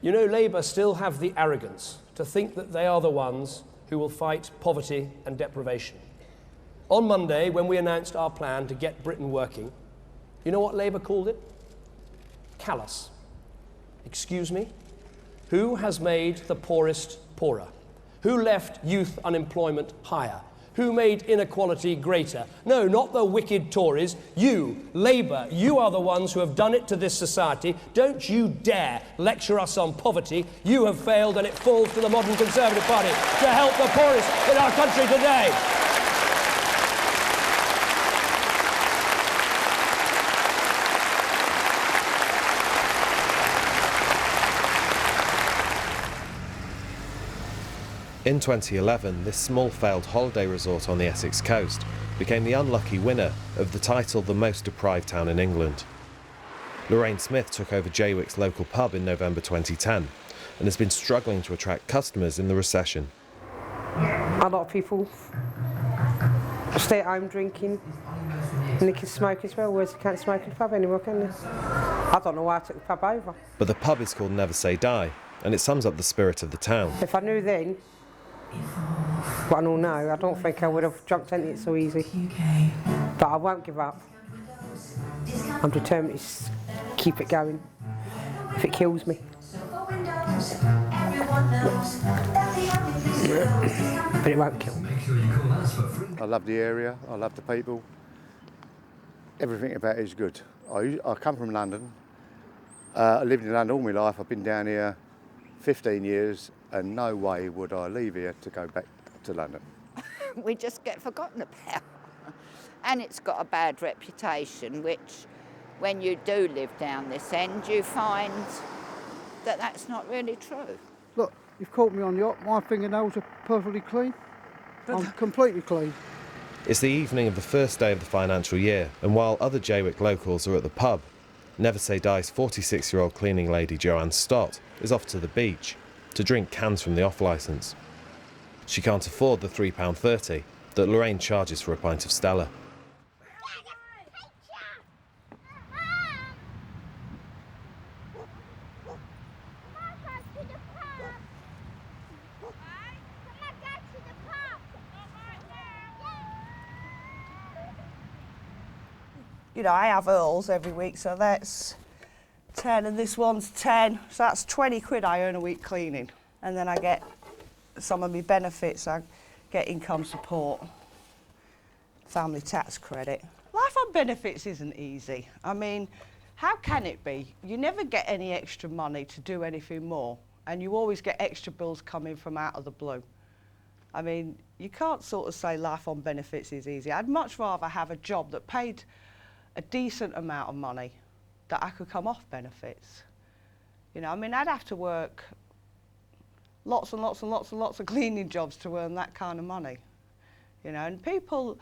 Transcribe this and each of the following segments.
You know, Labour still have the arrogance to think that they are the ones who will fight poverty and deprivation. On Monday, when we announced our plan to get Britain working, you know what Labour called it? Callous. Excuse me? Who has made the poorest poorer? Who left youth unemployment higher? Who made inequality greater? No, not the wicked Tories. You, Labour, you are the ones who have done it to this society. Don't you dare lecture us on poverty. You have failed, and it falls to the modern Conservative Party to help the poorest in our country today. In 2011, this small failed holiday resort on the Essex coast became the unlucky winner of the title The Most Deprived Town in England. Lorraine Smith took over Jaywick's local pub in November 2010 and has been struggling to attract customers in the recession. A lot of people stay at home drinking and they can smoke as well, whereas they can't smoke in the pub anymore, can they? I don't know why I took the pub over. But the pub is called Never Say Die, and it sums up the spirit of the town. If I knew then what I know now, I don't think I would have jumped into it so easy. But I won't give up. I'm determined to keep it going, if it kills me. But it won't kill me. I love the area, I love the people. Everything about it is good. I come from London. I lived in London all my life. I've been down here 15 years, and no way would I leave here to go back to London. We just get forgotten about. And it's got a bad reputation, which when you do live down this end, you find that that's not really true. Look, you've caught me on the op. My fingernails are perfectly clean. I'm completely clean. It's the evening of the first day of the financial year, and while other Jaywick locals are at the pub, Never Say Die's 46-year-old cleaning lady Joanne Stott is off to the beach to drink cans from the off-licence. She can't afford the £3.30 that Lorraine charges for a pint of Stella. You know, I have Earls every week, so that's 10, and this one's 10, so that's 20 quid I earn a week cleaning. And then I get some of my benefits. I get income support, family tax credit. Life on benefits isn't easy. I mean, how can it be? You never get any extra money to do anything more, and you always get extra bills coming from out of the blue. I mean, you can't sort of say life on benefits is easy. I'd much rather have a job that paid a decent amount of money that I could come off benefits. You know, I mean, I'd have to work lots and lots and lots and lots of cleaning jobs to earn that kind of money. You know, and people,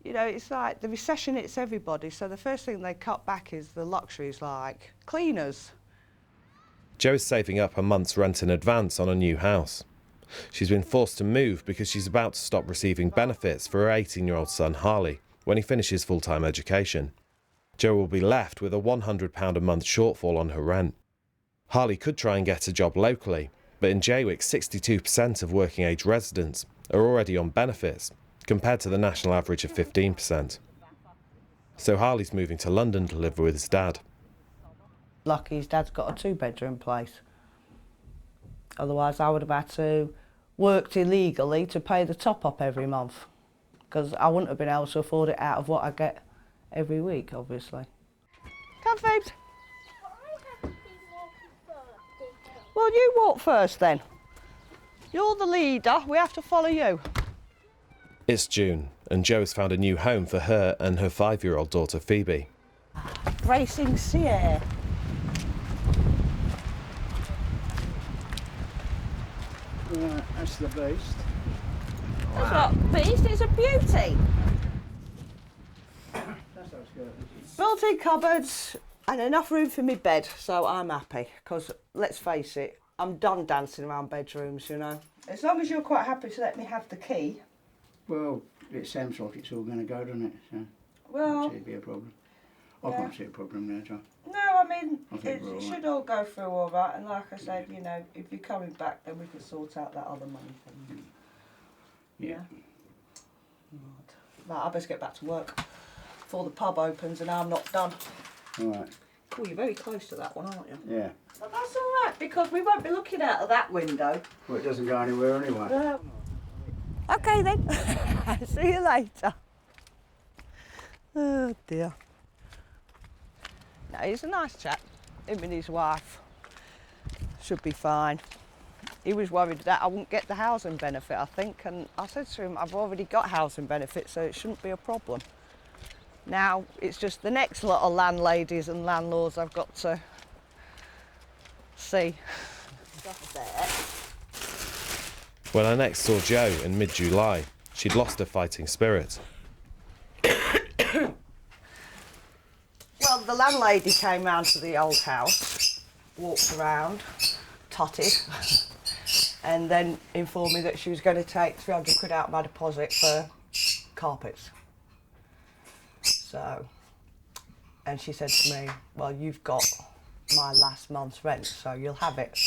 you know, it's like the recession hits everybody, so the first thing they cut back is the luxuries like cleaners. Jo is saving up a month's rent in advance on a new house. She's been forced to move because she's about to stop receiving benefits for her 18-year-old son Harley when he finishes full-time education. Jo will be left with a £100 a month shortfall on her rent. Harley could try and get a job locally, but in Jaywick 62% of working-age residents are already on benefits, compared to the national average of 15%. So Harley's moving to London to live with his dad. Lucky his dad's got a two-bedroom place. Otherwise I would have had to work illegally to pay the top-up every month, because I wouldn't have been able to afford it out of what I get every week, obviously. Come, Phoebes. Well, you walk first then. You're the leader, we have to follow you. It's June, and Jo has found a new home for her and her 5-year-old daughter Phoebe. Bracing sea air. That's the beast. That's what, beast, it's a beauty. Built-in cupboards and enough room for my bed, so I'm happy, because let's face it, I'm done dancing around bedrooms, you know. As long as you're quite happy to let me have the key. Well, it sounds like it's all going to go, doesn't it? So well, it'd be a problem. I can't see a problem there, John. No, I mean, I think we're all it right. should all go through all right. And like I said, you know, if you're coming back, then we can sort out that other money thing. Yeah. Right, I best get back to work before the pub opens and I'm not done. All right. Cool, you're very close to that one, aren't you? Yeah. But that's all right, because we won't be looking out of that window. Well, it doesn't go anywhere anyway. No. OK then, see you later. Oh dear. No, he's a nice chap, him and his wife. Should be fine. He was worried that I wouldn't get the housing benefit, I think, and I said to him, I've already got housing benefit, so it shouldn't be a problem. Now, it's just the next lot of landladies and landlords I've got to see. Just there. When I next saw Jo in mid-July, she'd lost her fighting spirit. Well, the landlady came round to the old house, walked around, totted, and then informed me that she was going to take 300 quid out of my deposit for carpets. So, and she said to me, well, you've got my last month's rent, so you'll have it.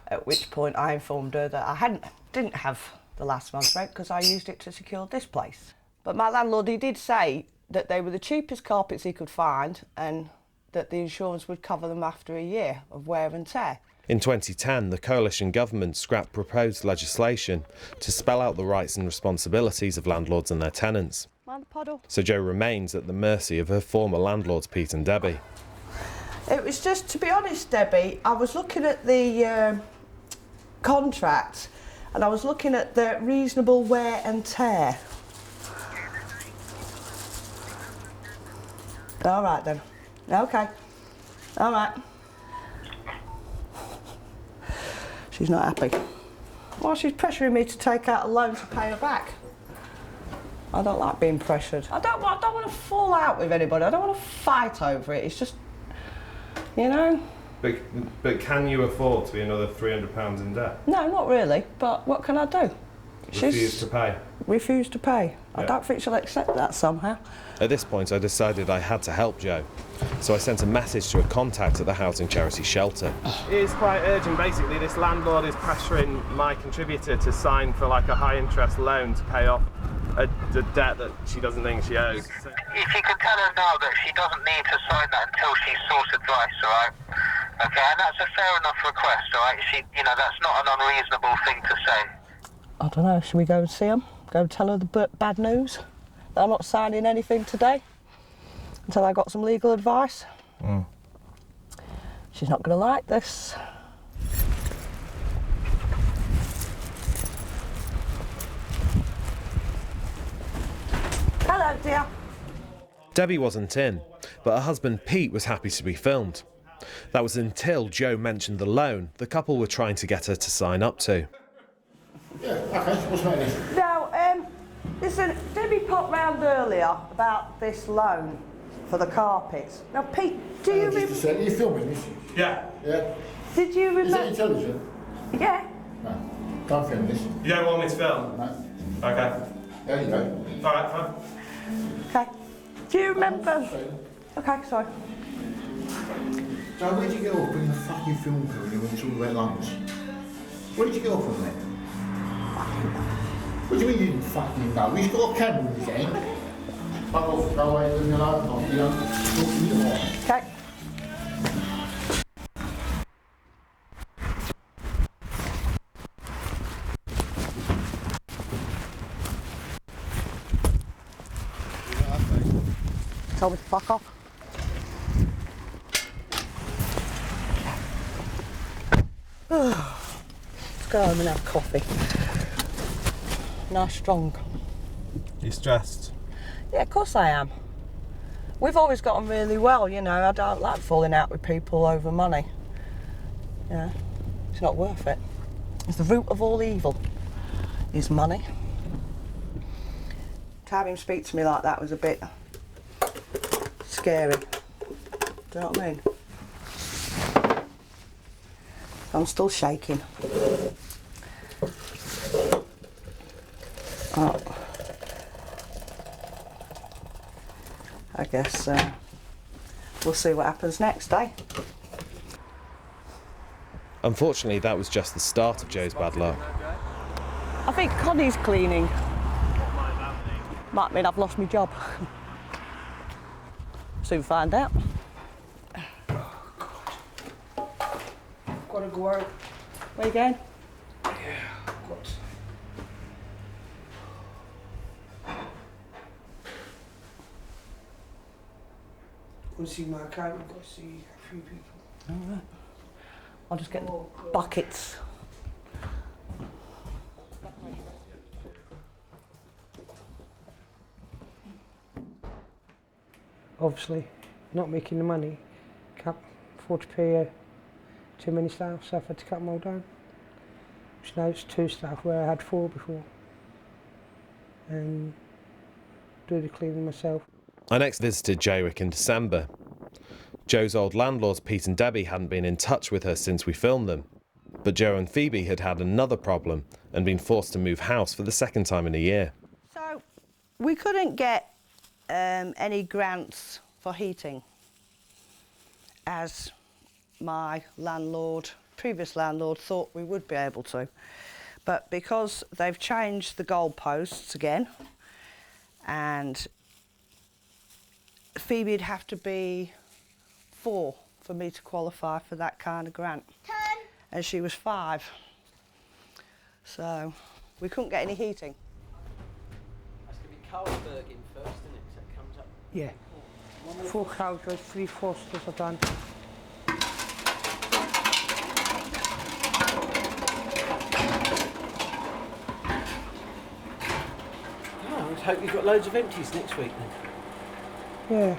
At which point I informed her that I didn't have the last month's rent because I used it to secure this place. But my landlord, he did say that they were the cheapest carpets he could find and that the insurance would cover them after a year of wear and tear. In 2010, the coalition government scrapped proposed legislation to spell out the rights and responsibilities of landlords and their tenants. Mind the puddle. So Jo remains at the mercy of her former landlords, Pete and Debbie. It was just, to be honest, Debbie, I was looking at the contract and I was looking at the reasonable wear and tear. All right then. Okay. All right. She's not happy. Well, she's pressuring me to take out a loan to pay her back. I don't like being pressured. I don't want to fall out with anybody. I don't want to fight over it. It's just, you know. But can you afford to be another £300 in debt? No, not really. But what can I do? Refuse to pay? Refuse to pay. I don't think she'll accept that somehow. At this point, I decided I had to help Jo. So I sent a message to a contact at the housing charity shelter. It is quite urgent. Basically, this landlord is pressuring my contributor to sign for like a high interest loan to pay off the debt that she doesn't think she owes. If you can tell her now that she doesn't need to sign that until she's sought advice, all right? Okay, and that's a fair enough request, all right? That's not an unreasonable thing to say. I don't know, should we go and see them? Go and tell her the bad news? That I'm not signing anything today? Until I got some legal advice? She's not going to like this. Hello, dear. Debbie wasn't in, but her husband Pete was happy to be filmed. That was until Jo mentioned the loan the couple were trying to get her to sign up to. Yeah, okay, what's the matter? Now, listen, Debbie popped round earlier about this loan for the carpets. Now, Pete, do you remember... You're filming this? Yeah. Yeah. Did you remember... Is that intelligent? Yeah. No, don't film this. You don't want me to film? No. Okay. There you go. All right, fine. Okay. Do you remember... Okay, sorry. So where'd you get off bringing the fucking film crew when you went to all about lunch? Where did you get off from there? What do you mean you didn't fucking know? He's got a camera in his hand. Fuck off, go away, leave me alone. You don't talk to me anymore. Okay. Tell me to fuck off. Let's go home and have coffee. Nice strong. You stressed? Yeah, of course I am. We've always got on really well, you know. I don't like falling out with people over money. You know, it's not worth it. It's the root of all evil, is money. To have him speak to me like that was a bit scary. Do you know what I mean? I'm still shaking. Oh. I guess we'll see what happens next, eh? Unfortunately, that was just the start of Jo's bad luck. I think Connie's cleaning. Might mean I've lost my job. Soon find out. Gotta go out. Where you going? Go see my accountant, go see a few people. All right. I'll just get the buckets. Obviously, not making the money, can't afford to pay too many staff, so I've had to cut them all down. Which now it's 2 staff where I had 4 before. And do the cleaning myself. I next visited Jaywick in December. Jo's old landlords, Pete and Debbie, hadn't been in touch with her since we filmed them. But Jo and Phoebe had had another problem and been forced to move house for the second time in a year. So, we couldn't get any grants for heating, as my landlord, previous landlord, thought we would be able to. But because they've changed the goalposts again, and Phoebe'd have to be 4 for me to qualify for that kind of grant. 10. And she was 5. So we couldn't get any heating. That's going to be Carlsberg in first, isn't it? So it comes up. Yeah. 4 Cowdrey, 3 Fosters I've done. Oh, I hope you've got loads of empties next week then. Yeah.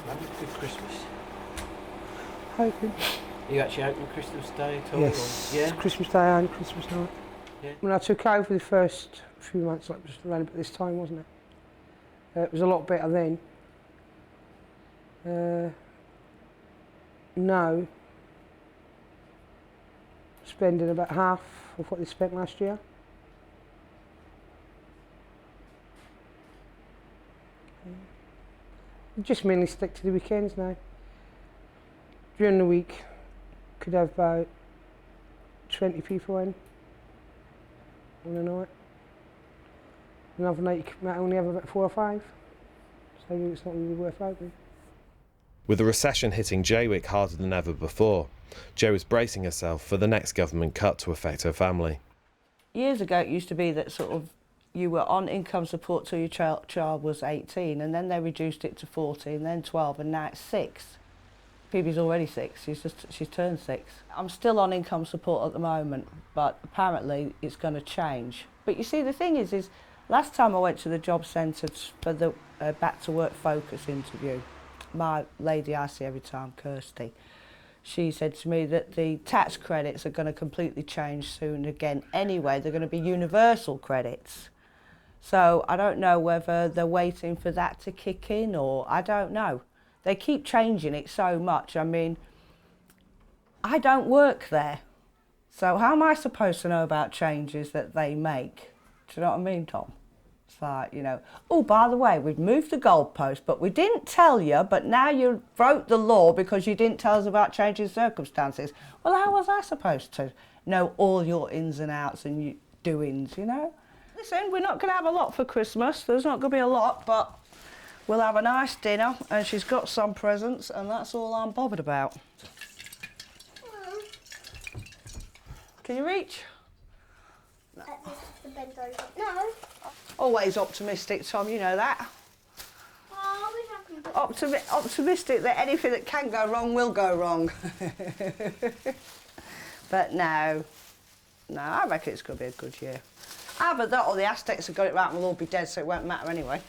Have a good Christmas. Hoping. Are you actually open Christmas Day at all? Yes. Or? Yeah. Christmas Day and Christmas night. Yeah. When I took over the first few months, like just around about this time, wasn't it? It was a lot better then. Now, spending about half of what they spent last year. Just mainly stick to the weekends now. During the week, could have about 20 people in on a night. Another night you might only have about 4 or 5. So it's not really worth out. With the recession hitting Jaywick harder than ever before, Jo was bracing herself for the next government cut to affect her family. Years ago it used to be that sort of you were on income support till your child was 18, and then they reduced it to 14, then 12, and now it's 6. Phoebe's already 6, she's turned 6. I'm still on income support at the moment, but apparently it's going to change. But you see, the thing is last time I went to the job centre for the Back to Work Focus interview, my lady I see every time, Kirsty, she said to me that the tax credits are going to completely change soon again anyway. They're going to be universal credits. So I don't know whether they're waiting for that to kick in, or I don't know. They keep changing it so much. I mean, I don't work there. So how am I supposed to know about changes that they make? Do you know what I mean, Tom? It's like, you know, oh, by the way, we've moved the goalpost, but we didn't tell you, but now you broke the law because you didn't tell us about changing circumstances. Well, how was I supposed to know all your ins and outs and your doings, you know? Listen, we're not going to have a lot for Christmas. There's not going to be a lot, but we'll have a nice dinner, and she's got some presents, and that's all I'm bothered about. Can you reach? No. The bed door. No. Always optimistic, Tom, you know that. Oh, Optimistic that anything that can go wrong will go wrong. But no, I reckon it's going to be a good year. Either that or the Aztecs have got it right and we'll all be dead, so it won't matter anyway.